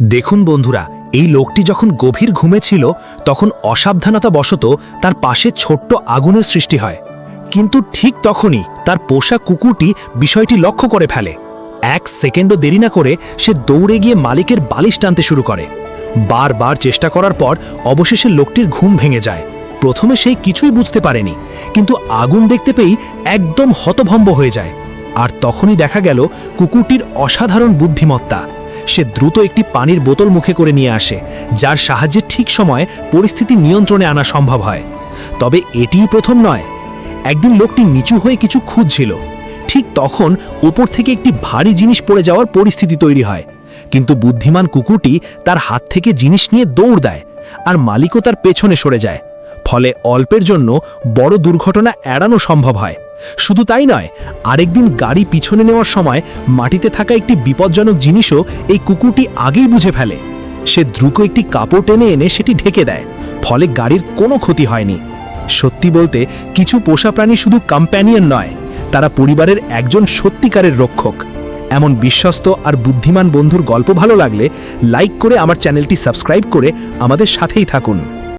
দেখুন বন্ধুরা, এই লোকটি যখন গভীর ঘুমে ছিল তখন অসাবধানতাবশত তার পাশে ছোট্ট আগুনের সৃষ্টি হয়। কিন্তু ঠিক তখনই তার পোষা কুকুরটি বিষয়টি লক্ষ্য করে ফেলে। 1 সেকেন্ডও দেরি না করে সে দৌড়ে গিয়ে মালিকের বালিশ টানতে শুরু করে। বারবার চেষ্টা করার পর অবশেষে লোকটির ঘুম ভেঙে যায়। প্রথমে সে কিছুই বুঝতে পারেনি, কিন্তু আগুন দেখতে পেয়েই একদম হতভম্ব হয়ে যায়। আর তখনই দেখা গেল কুকুরটির অসাধারণ বুদ্ধিমত্তা। সে দ্রুত একটি পানির বোতল মুখে করে নিয়ে আসে, যার সাহায্যে ঠিক সময়ে পরিস্থিতি নিয়ন্ত্রণে আনা সম্ভব হয়। তবে এটিই প্রথম নয়। একদিন লোকটি নিচু হয়ে কিছু খুঁজছিল। ঠিক তখন উপর থেকে একটি ভারী জিনিস পড়ে যাওয়ার পরিস্থিতি তৈরি হয়। কিন্তু বুদ্ধিমান কুকুরটি তার হাত থেকে জিনিস নিয়ে দৌড় দেয়, আর মালিকও তার পেছনে সরে যায়। ফলে অল্পের জন্য বড় দুর্ঘটনা এড়ানো সম্ভব হয়। শুধু তাই নয়, আরেকদিন গাড়ি পিছনে নেওয়ার সময় মাটিতে থাকা একটি বিপজ্জনক জিনিসও এই কুকুরটি আগেই বুঝে ফেলে। সে দ্রুত একটি কাপড় টেনে এনে সেটি ঢেকে দেয়, ফলে গাড়ির কোনো ক্ষতি হয়নি। সত্যি বলতে, কিছু পোষা প্রাণী শুধু কম্প্যানিয়ন নয়, তারা পরিবারের একজন সত্যিকারের রক্ষক। এমন বিশ্বস্ত আর বুদ্ধিমান বন্ধুর গল্প ভালো লাগলে লাইক করে আমার চ্যানেলটি সাবস্ক্রাইব করে আমাদের সাথেই থাকুন।